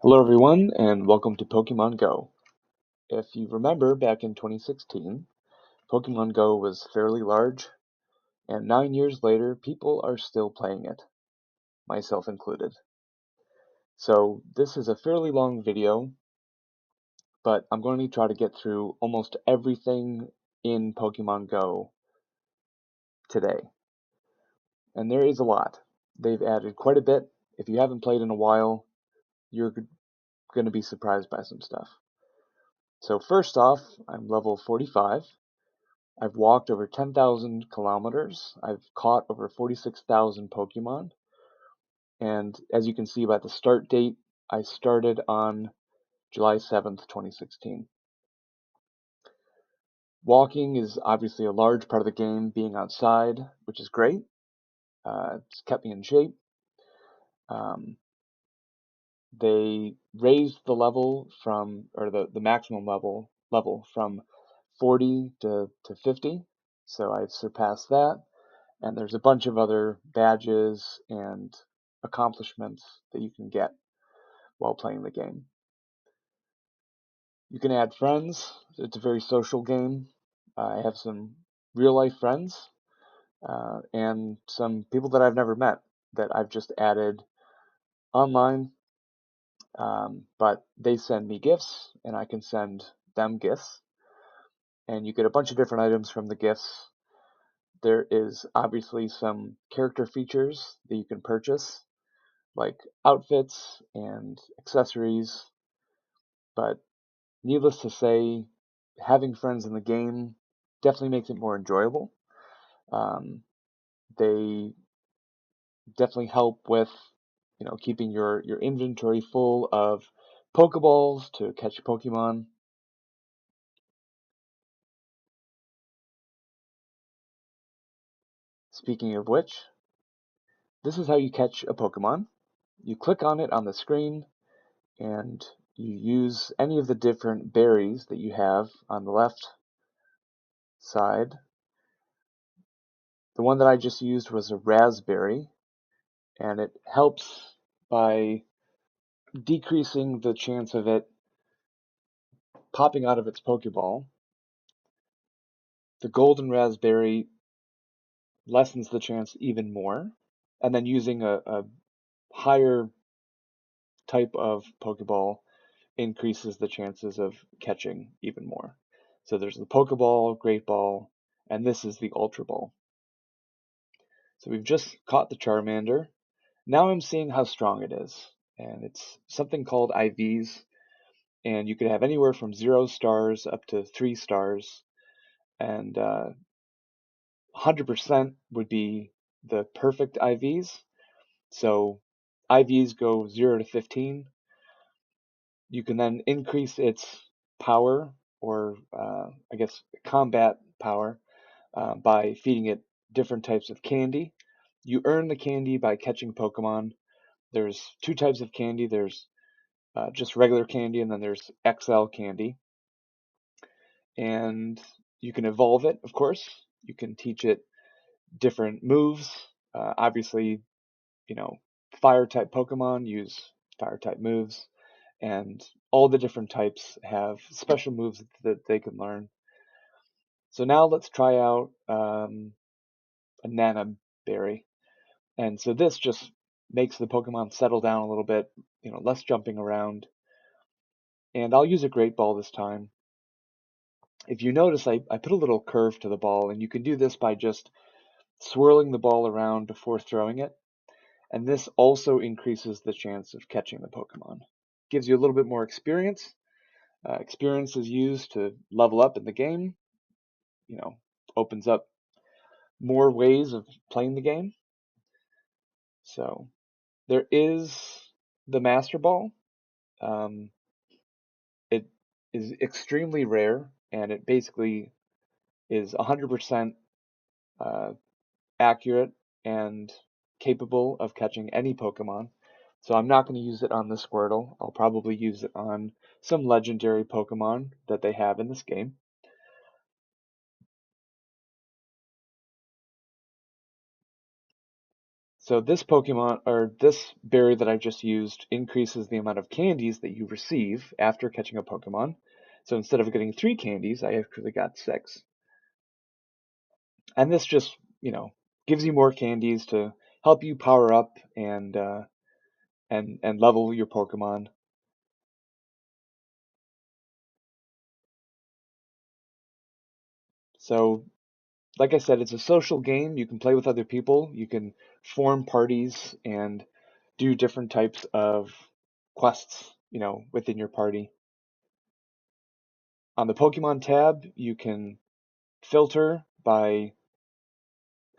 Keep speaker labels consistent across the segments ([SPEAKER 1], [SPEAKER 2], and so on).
[SPEAKER 1] Hello everyone and welcome to Pokemon Go. If you remember back in 2016, Pokemon Go was fairly large, and 9 years later people are still playing it, myself included. So this is a fairly long video, but I'm going to try to get through almost everything in Pokemon Go today. And there is a lot. They've added quite a bit. If you haven't played in a while, you're going to be surprised by some stuff. So first off, I'm level 45. I've walked over 10,000 kilometers. I've caught over 46,000 Pokemon. And as you can see by the start date, I started on July 7th, 2016. Walking is obviously a large part of the game, being outside, which is great. It's kept me in shape. They raised the level from, or the maximum level from 40 to 50. So I've surpassed that. And there's a bunch of other badges and accomplishments that you can get while playing the game. You can add friends. It's a very social game. I have some real life friends and some people that I've never met that I've just added online, but they send me gifts and I can send them gifts. And you get a bunch of different items from the gifts. There is obviously some character features that you can purchase, like outfits and accessories, but needless to say, having friends in the game definitely makes it more enjoyable. They definitely help with, keeping your inventory full of Pokeballs to catch Pokemon. Speaking of which, this is how you catch a Pokemon. You click on it on the screen, and you use any of the different berries that you have on the left side. The one that I just used was a raspberry, and it helps by decreasing the chance of it popping out of its Pokeball. The golden raspberry lessens the chance even more, and then using a higher type of Pokeball increases the chances of catching even more. So there's the Pokeball, Great Ball, and this is the Ultra Ball. So we've just caught the Charmander. Now I'm seeing how strong it is, and it's something called IVs, and you could have anywhere from 0 stars up to 3 stars, and 100% would be the perfect IVs. So IVs go 0 to 15. You can then increase its power, or I guess combat power, by feeding it different types of candy. You earn the candy by catching Pokemon. There's 2 types of candy. There's just regular candy, and then there's XL candy. And you can evolve it, of course. You can teach it different moves. Obviously, fire type Pokemon use fire type moves, and all the different types have special moves that they can learn. So now let's try out a Nana Berry. And so this just makes the Pokemon settle down a little bit, less jumping around. And I'll use a Great Ball this time. If you notice, I put a little curve to the ball, and you can do this by just swirling the ball around before throwing it. And this also increases the chance of catching the Pokemon. Gives you a little bit more experience. Experience is used to level up in the game. Opens up more ways of playing the game. So there is the Master Ball. It is extremely rare, and it basically is 100% accurate and capable of catching any Pokemon. So I'm not going to use it on the Squirtle. I'll probably use it on some legendary Pokemon that they have in this game. So this Pokemon, or this berry that I just used, increases the amount of candies that you receive after catching a Pokemon. So instead of getting 3 candies, I actually got 6. And this just, gives you more candies to help you power up and level your Pokemon. So, like I said, it's a social game. You can play with other people. You can form parties and do different types of quests, within your party. On the Pokemon tab, you can filter by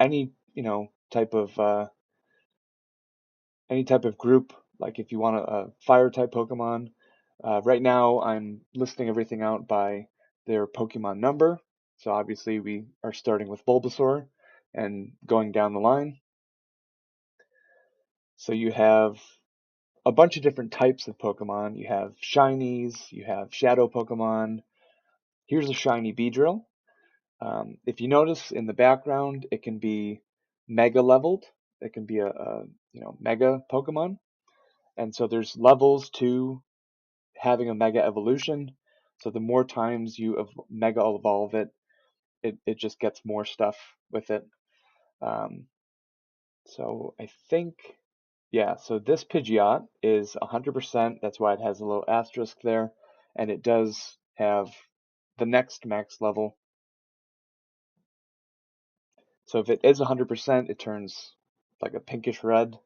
[SPEAKER 1] any, any type of group. Like if you want a fire type Pokemon, right now I'm listing everything out by their Pokemon number. So obviously we are starting with Bulbasaur and going down the line. So you have a bunch of different types of Pokemon. You have shinies, you have shadow Pokemon. Here's a shiny Beedrill. If you notice in the background, it can be mega leveled. It can be a mega Pokemon. And so there's levels to having a mega evolution. So the more times you mega evolve it, it just gets more stuff with it. Um, so I think, yeah, so this Pidgeot is 100%. That's why it has a little asterisk there. And it does have the next max level. So if it is 100%, it turns like a pinkish red.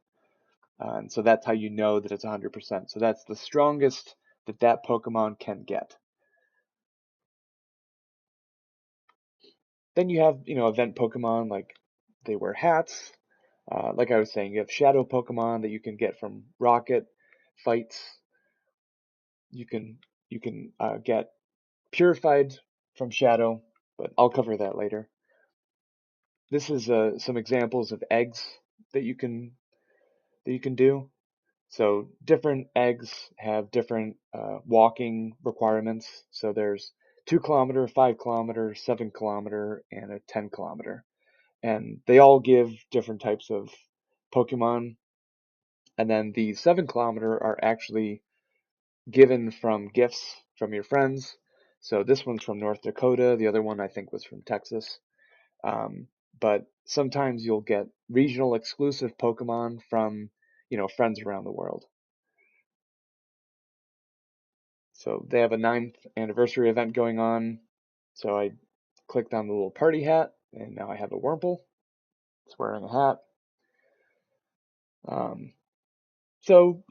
[SPEAKER 1] And so that's how you know that it's 100%. So that's the strongest that Pokemon can get. Then you have, event Pokemon, like they wear hats. Like I was saying, you have shadow Pokemon that you can get from rocket fights. You can get purified from shadow, but I'll cover that later. This is some examples of eggs that you can do. So different eggs have different walking requirements. So there's 2 kilometer, 5 kilometer, 7 kilometer, and a 10 kilometer. And they all give different types of Pokemon. And then the 7 kilometer are actually given from gifts from your friends. So this one's from North Dakota. The other one I think was from Texas. Um, but sometimes you'll get regional exclusive Pokemon from, friends around the world. So they have a 9th anniversary event going on. So I clicked on the little party hat, and now I have a Wurmple. It's wearing a hat. So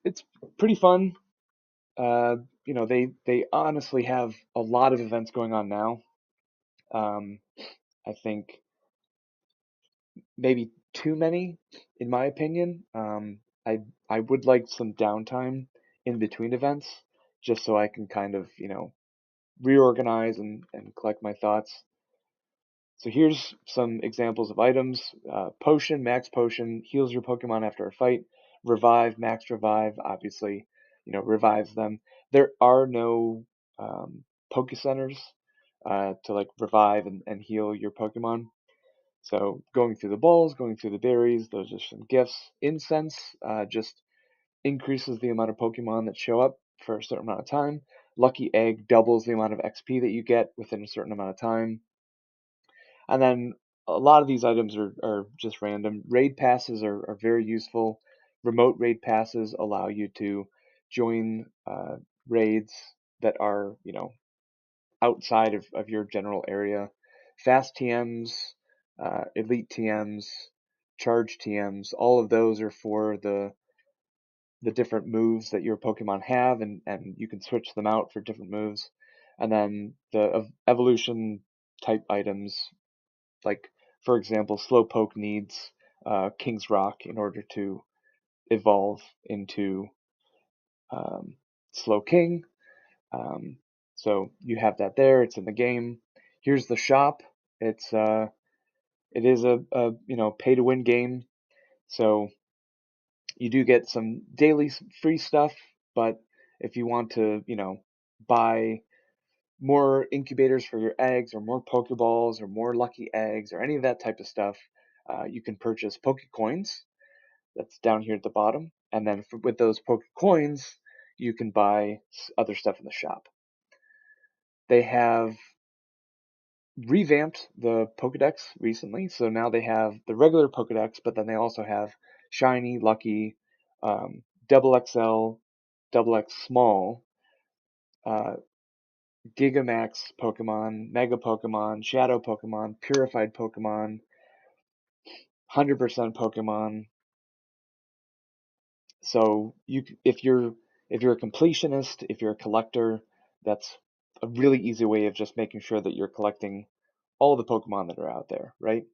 [SPEAKER 1] it's pretty fun. They honestly have a lot of events going on now. Um, I think maybe too many, in my opinion. I would like some downtime in between events, just so I can kind of reorganize and collect my thoughts. So here's some examples of items. Potion, Max Potion, heals your Pokemon after a fight. Revive, Max Revive, obviously, revives them. There are no Poke Centers to like revive and heal your Pokemon. So going through the bowls, going through the berries, those are some gifts. Incense just increases the amount of Pokemon that show up for a certain amount of time. Lucky Egg doubles the amount of XP that you get within a certain amount of time. And then a lot of these items are just random. Raid passes are very useful. Remote raid passes allow you to join raids that are, outside of your general area. Fast TMs, elite TMs, charge TMs, all of those are for the different moves that your Pokemon have, and you can switch them out for different moves. And then the evolution type items, like for example, Slowpoke needs King's Rock in order to evolve into um, Slowking. Um, so you have that there. It's in the game. Here's the shop. It is a pay to win game. So you do get some daily free stuff, but if you want to buy more incubators for your eggs or more Pokeballs or more lucky eggs or any of that type of stuff, You can purchase Pokecoins. That's down here at the bottom. And then with those Pokecoins, you can buy other stuff in the shop. They have revamped the Pokedex recently, so now they have the regular Pokedex, but then they also have Shiny, Lucky, Double XL, Double X Small, uh, Gigamax Pokemon, Mega Pokemon, Shadow Pokemon, Purified Pokemon, 100% Pokemon. So if you're a completionist, if you're a collector, that's a really easy way of just making sure that you're collecting all the Pokemon that are out there, right?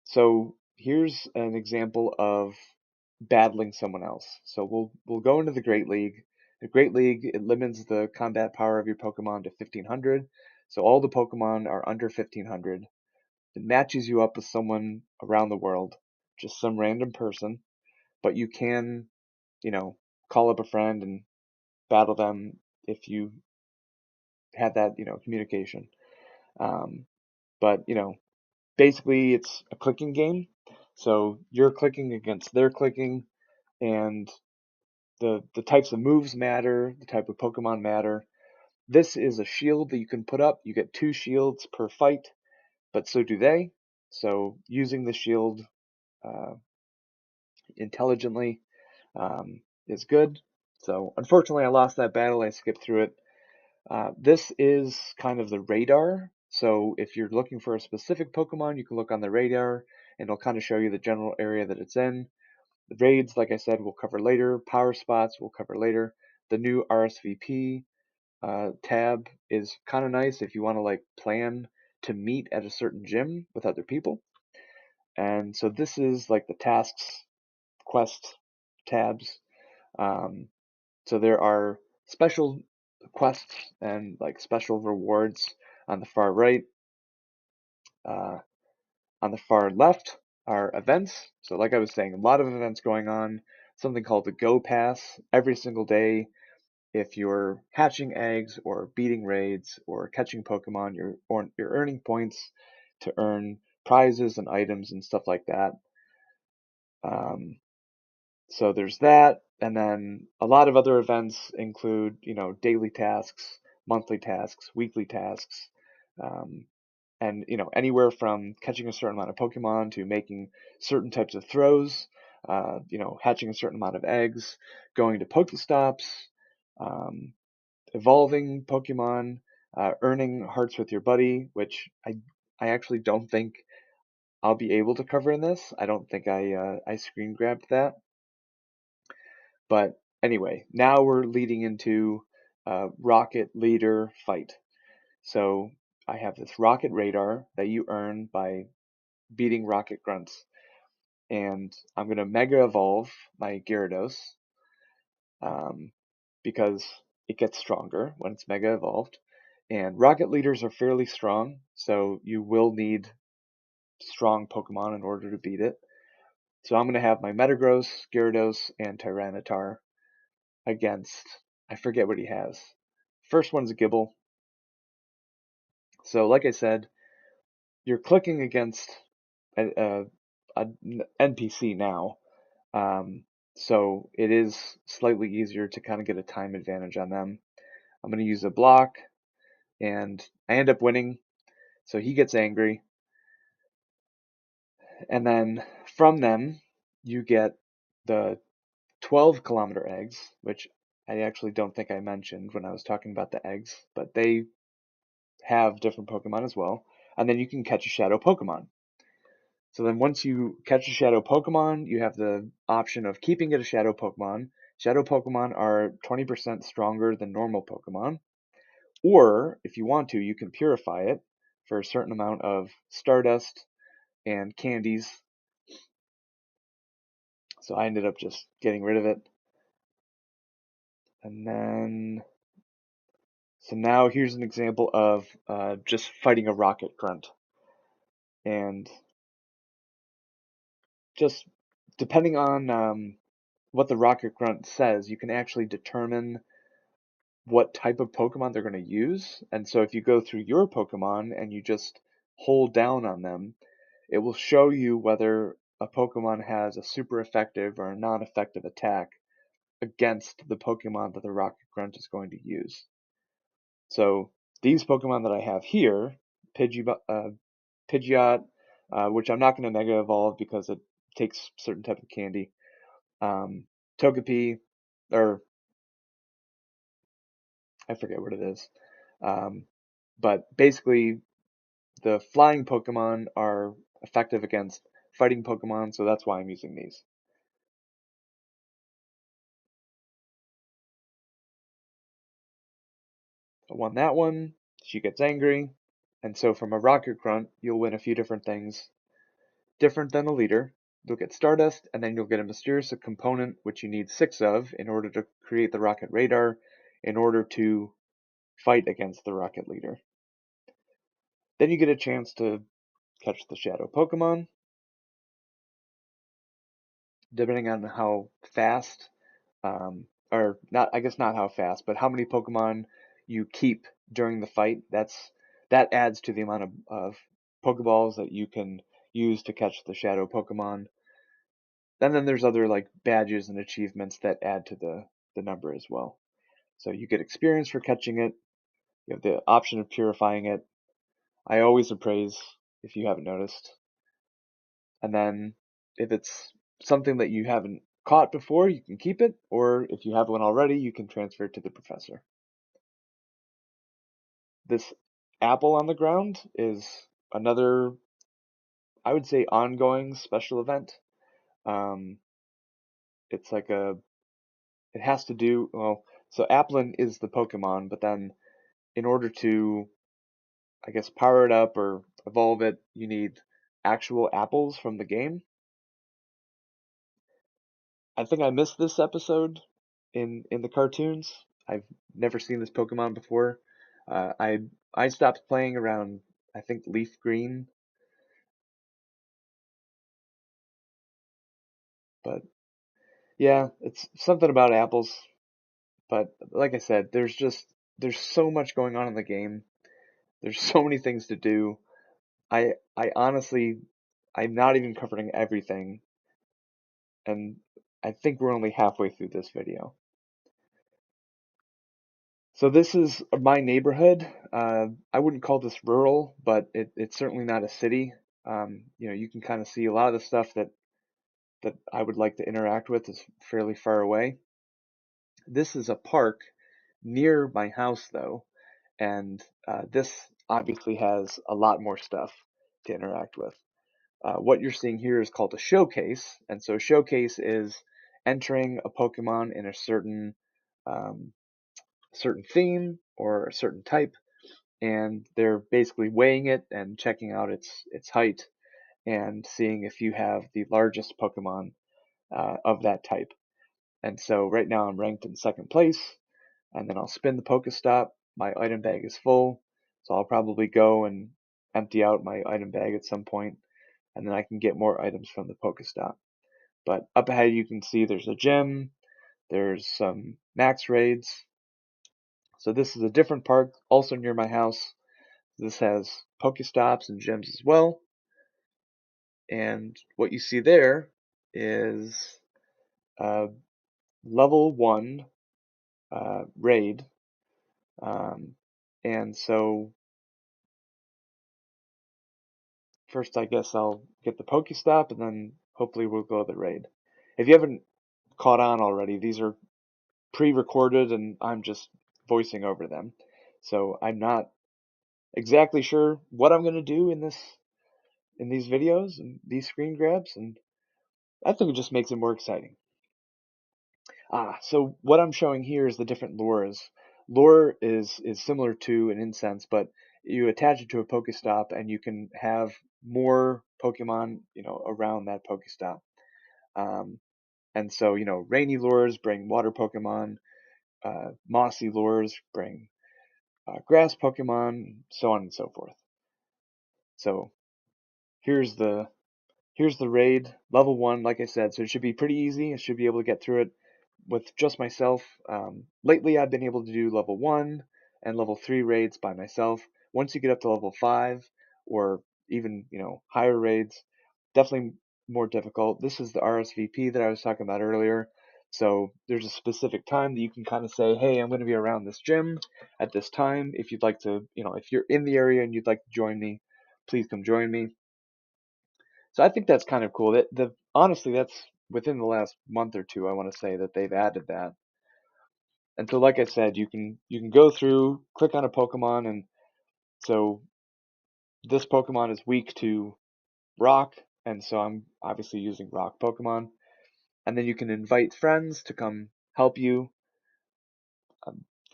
[SPEAKER 1] So here's an example of battling someone else. So we'll go into the Great League. The Great League, it limits the combat power of your Pokemon to 1500. So all the Pokemon are under 1500. It matches you up with someone around the world, just some random person, but you can, call up a friend and battle them if you had that, communication. Um, but, basically it's a clicking game. So you're clicking against their clicking, and the types of moves matter, the type of Pokemon matter. This is a shield that you can put up. You get 2 shields per fight, but so do they. So using the shield uh, intelligently is good. So unfortunately, I lost that battle. I skipped through it. This is kind of the radar. So if you're looking for a specific Pokemon, you can look on the radar, and it'll kind of show you the general area that it's in. The raids, like I said, we'll cover later. Power spots, we'll cover later. The new RSVP tab is kind of nice if you want to plan to meet at a certain gym with other people. And so this is like the tasks, quest tabs. Um, so there are special quests and special rewards on the far right. Uh, on the far left are events. So like I was saying, a lot of events going on. Something called the Go Pass every single day. If you're hatching eggs or beating raids or catching Pokemon, you're earning points to earn prizes and items and stuff like that. Um, So there's that, and then a lot of other events include, daily tasks, monthly tasks, weekly tasks, um, and anywhere from catching a certain amount of Pokemon to making certain types of throws, hatching a certain amount of eggs, going to Pokestops, um, evolving Pokemon, earning hearts with your buddy, which I actually don't think I'll be able to cover in this. I don't think I screen grabbed that. But anyway, now we're leading into rocket leader fight. So I have this rocket radar that you earn by beating rocket grunts. And I'm going to mega evolve my Gyarados um, because it gets stronger when it's mega evolved. And rocket leaders are fairly strong, so you will need strong Pokemon in order to beat it. So I'm going to have my Metagross, Gyarados, and Tyranitar against, I forget what he has. First one's a Gible. So like I said, you're clicking against an NPC now. So it is slightly easier to kind of get a time advantage on them. I'm going to use a block, and I end up winning. So he gets angry. And then from them, you get the 12-kilometer eggs, which I actually don't think I mentioned when I was talking about the eggs, but they have different Pokemon as well. And then you can catch a Shadow Pokemon. So then once you catch a Shadow Pokemon, you have the option of keeping it a Shadow Pokemon. Shadow Pokemon are 20% stronger than normal Pokemon. Or, if you want to, you can purify it for a certain amount of Stardust and candies. So I ended up just getting rid of it. And then, so now here's an example of just fighting a Rocket Grunt. And just depending on what the Rocket Grunt says, you can actually determine what type of Pokemon they're going to use. And so if you go through your Pokemon and you just hold down on them, it will show you whether a Pokemon has a super effective or a non-effective attack against the Pokemon that the Rocket Grunt is going to use. So these Pokemon that I have here, Pidgeot, which I'm not going to Mega Evolve because it takes certain type of candy, Togepi, or I forget what it is. But basically, the flying Pokemon are effective against fighting Pokemon, so that's why I'm using these. I won that one, she gets angry, and so from a Rocket Grunt, you'll win a few different things. Different than a leader, you'll get Stardust, and then you'll get a mysterious component, which you need 6 of in order to create the Rocket Radar, in order to fight against the Rocket Leader. Then you get a chance to catch the Shadow Pokemon, depending on how fast, or not, I guess not how fast, but how many Pokemon you keep during the fight. That adds to the amount of Pokeballs that you can use to catch the Shadow Pokemon. And then there's other like badges and achievements that add to the number as well. So you get experience for catching it. You have the option of purifying it. I always appraise if you haven't noticed. And then if it's something that you haven't caught before, you can keep it, or if you have one already, you can transfer it to the professor. This apple on the ground is another, I would say, ongoing special event. Um, it's like it has to do, well, so Applin is the Pokemon, but then in order to, I guess, power it up or evolve it, you need actual apples from the game. I think I missed this episode in the cartoons. I've never seen this Pokemon before. I stopped playing around, I think, Leaf Green, but yeah, it's something about apples. But like I said, there's so much going on in the game. There's so many things to do. I honestly, I'm not even covering everything, and I think we're only halfway through this video. So this is my neighborhood. I wouldn't call this rural, but it's certainly not a city. You can kind of see a lot of the stuff that I would like to interact with is fairly far away. This is a park near my house, though, and this obviously has a lot more stuff to interact with. What you're seeing here is called a showcase, and so showcase is entering a Pokemon in a um, certain theme or a certain type, and they're basically weighing it and checking out its height and seeing if you have the largest Pokemon of that type. And so right now I'm ranked in second place, and then I'll spin the Pokestop. My item bag is full, so I'll probably go and empty out my item bag at some point, and then I can get more items from the Pokestop. But up ahead you can see there's a gym, there's some max raids. So this is a different park, also near my house. This has Pokestops and gyms as well. And what you see there is a level 1 raid. Um, and so first I guess I'll get the Pokestop and then hopefully we'll go to the raid. If you haven't caught on already, these are pre-recorded and I'm just voicing over them. So I'm not exactly sure what I'm going to do in these videos and these screen grabs, and I think it just makes it more exciting. So what I'm showing here is the different lures. Lure is similar to an incense, but you attach it to a Pokestop and you can have more Pokemon, around that Pokestop. Um, and so, rainy lures bring water Pokemon, mossy lures bring grass Pokemon, so on and so forth. So here's the here's the raid, level 1, like I said, so it should be pretty easy. I should be able to get through it with just myself. Lately, I've been able to do level 1 and level 3 raids by myself. Once you get up to level 5, or even, higher raids, definitely more difficult. This is the RSVP that I was talking about earlier. So there's a specific time that you can kind of say, hey, I'm going to be around this gym at this time. If you'd like to, if you're in the area and you'd like to join me, please come join me. So I think that's kind of cool. Honestly, that's within the last month or two, I want to say that they've added that. And so, like I said, you can go through, click on a Pokemon, and so this Pokemon is weak to Rock, and so I'm obviously using Rock Pokemon. And then you can invite friends to come help you.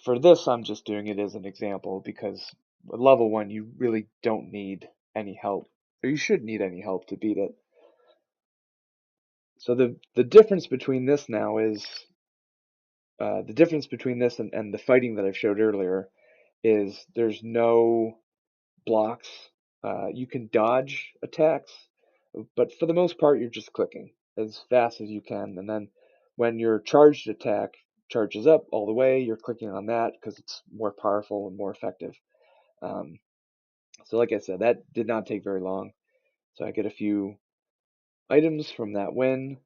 [SPEAKER 1] For this, I'm just doing it as an example because with level 1, you really don't need any help, or you shouldn't need any help to beat it. So the difference between this now is the difference between this and the fighting that I showed earlier is there's no blocks. You can dodge attacks, but for the most part, you're just clicking as fast as you can. And then when your charged attack charges up all the way, you're clicking on that because it's more powerful and more effective. Um, so, like I said, that did not take very long. So I get a few items from that win,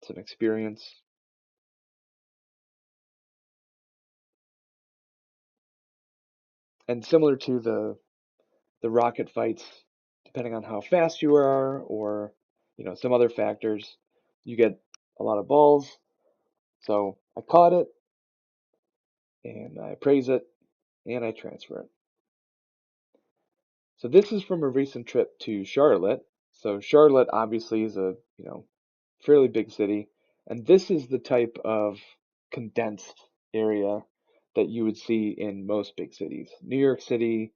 [SPEAKER 1] some experience. And similar to the rocket fights, depending on how fast you are or some other factors, you get a lot of balls. So I caught it and I praise it and I transfer it. So this is from a recent trip to Charlotte. So Charlotte obviously is a fairly big city, and this is the type of condensed area that you would see in most big cities. New York City,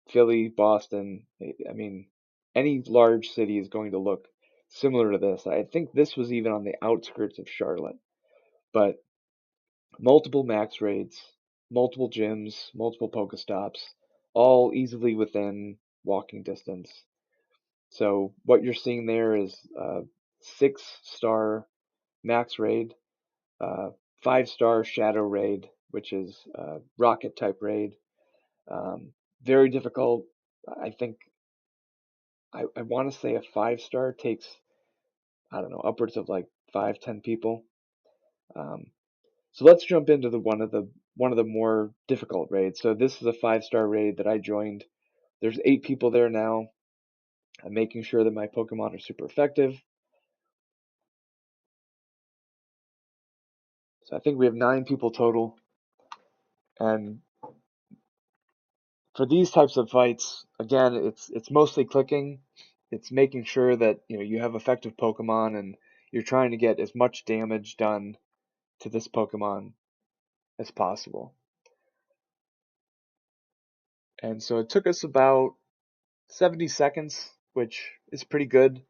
[SPEAKER 1] Philly, Boston, I mean, any large city is going to look similar to this. I think this was even on the outskirts of Charlotte, but multiple max raids, multiple gyms, multiple Pokestops, all easily within walking distance. So what you're seeing there is 6-star max raid, uh, 5-star shadow raid, which is rocket type raid. Um, Very difficult. I think I want to say a 5-star takes, I don't know, upwards of like 5-10 people. Um, so let's jump into the one of the more difficult raids. So this is a 5-star raid that I joined. There's 8 people there now. I'm making sure that my Pokemon are super effective. So I think we have 9 people total. And for these types of fights, again, it's mostly clicking. It's making sure that you have effective Pokemon and you're trying to get as much damage done to this Pokemon as possible. And so it took us about 70 seconds, which is pretty good.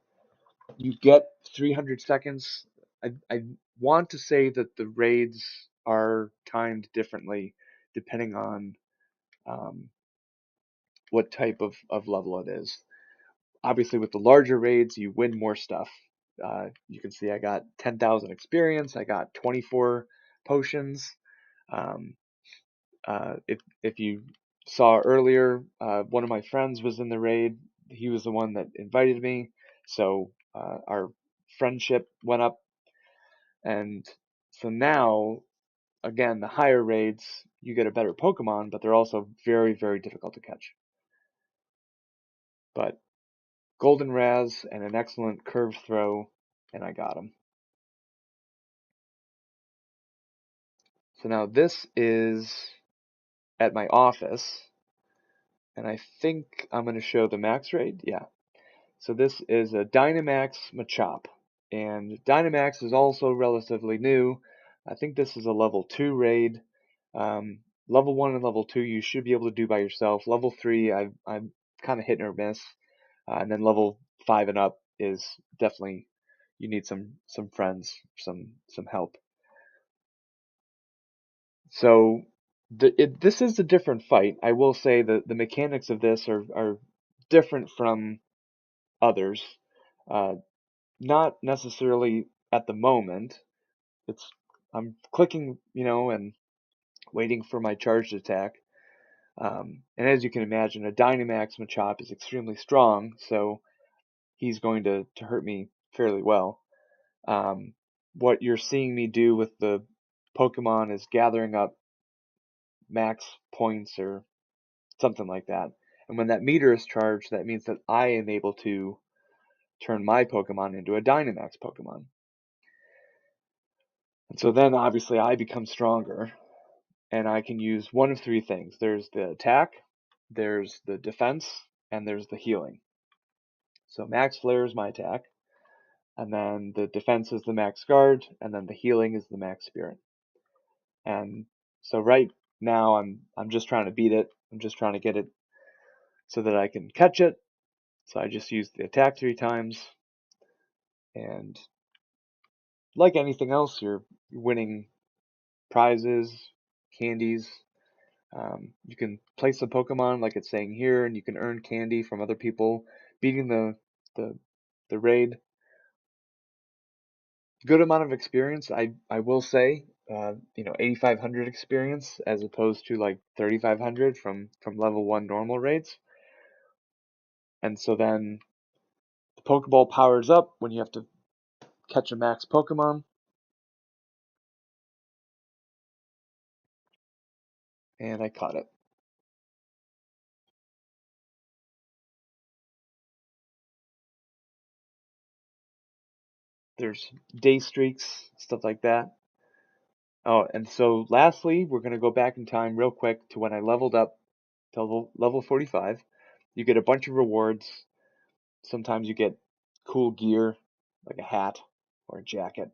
[SPEAKER 1] You get 300 seconds. I want to say that the raids are timed differently depending on um, what type of level it is. Obviously, with the larger raids, you win more stuff. You can see I got 10,000 experience. I got 24 potions. Um, if you saw earlier, one of my friends was in the raid. He was the one that invited me, so our friendship went up. And so now, again, the higher raids, you get a better Pokemon, but they're also very, very difficult to catch. But Golden Raz and an excellent curve throw, and I got him. So now this is at my office, and I think I'm going to show the max raid. Yeah. So this is a Dynamax Machop, and Dynamax is also relatively new. I think this is a level 2 raid. Level 1 and level 2 you should be able to do by yourself. Level 3 I'm kind of hit or miss, and then level 5 and up is definitely you need some friends, some help. So this is a different fight. I will say that the mechanics of this are different from others. Uh, Not necessarily at the moment. It's I'm clicking, and waiting for my charged attack. And as you can imagine, a Dynamax Machop is extremely strong, so he's going to hurt me fairly well. What you're seeing me do with the Pokemon is gathering up max points or something like that. And when that meter is charged, that means that I am able to turn my Pokemon into a Dynamax Pokemon. And so then obviously I become stronger, and I can use one of three things. There's the attack, there's the defense, and there's the healing. So Max Flare is my attack, and then the defense is the Max Guard, and then the healing is the Max Spirit. And so right now I'm just trying to beat it. I'm just trying to get it so that I can catch it. So I just use the attack 3 times, and like anything else, you're winning prizes, candies. You can place a Pokemon like it's saying here, and you can earn candy from other people beating the the raid. Good amount of experience. I will say, 8,500 experience as opposed to like 3,500 from level 1 normal raids. And so then the Pokeball powers up when you have to catch a max Pokemon, and I caught it. There's day streaks, stuff like that. Oh, and so lastly, we're going to go back in time real quick to when I leveled up to level 45. You get a bunch of rewards. Sometimes you get cool gear, like a hat or a jacket.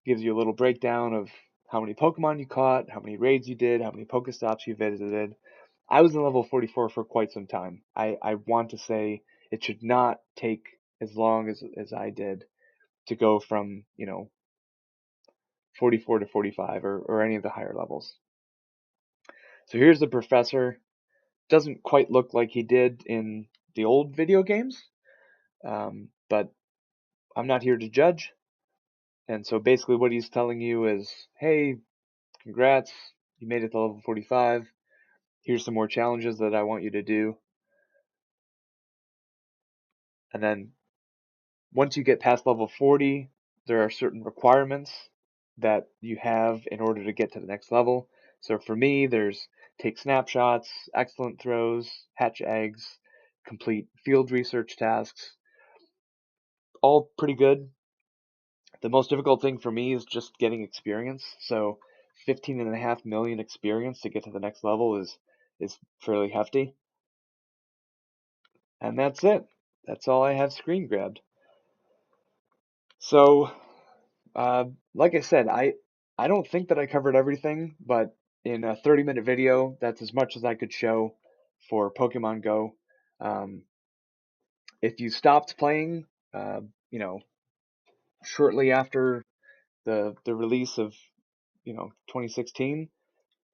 [SPEAKER 1] Gives you a little breakdown of how many Pokemon you caught, how many raids you did, how many Pokestops you visited. I was in level 44 for quite some time. I want to say it should not take as long as I did to go from, 44 to 45 or any of the higher levels. So here's the professor. Doesn't quite look like he did in the old video games, but I'm not here to judge. And so basically what he's telling you is, hey, congrats, you made it to level 45. Here's some more challenges that I want you to do. And then once you get past level 40, there are certain requirements that you have in order to get to the next level. So for me, there's take snapshots, excellent throws, hatch eggs, complete field research tasks. All pretty good. The most difficult thing for me is just getting experience. So 15.5 million experience to get to the next level is fairly hefty. And that's it. That's all I have screen grabbed. So, like I said, I don't think that I covered everything, but in a 30-minute video, that's as much as I could show for Pokemon Go. Um, if you stopped playing, uh, you know, shortly after the release of 2016,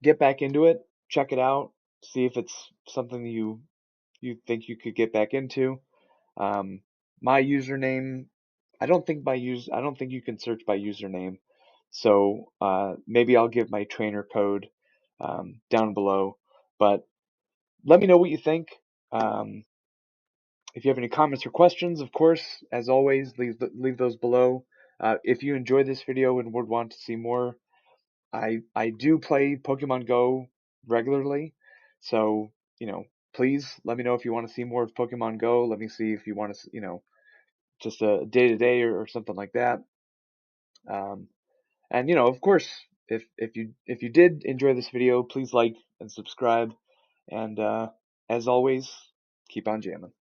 [SPEAKER 1] get back into it, check it out, see if it's something you think you could get back into. Um, my username, I don't think you can search by username. So maybe I'll give my trainer code down below. But let me know what you think. Um, if you have any comments or questions, of course, as always, leave those below. If you enjoyed this video and would want to see more, I do play Pokemon Go regularly, so please let me know if you want to see more of Pokemon Go. Let me see if you want to, just a day to day or something like that. Um, and of course, if you did enjoy this video, please like and subscribe. And as always, keep on jamming.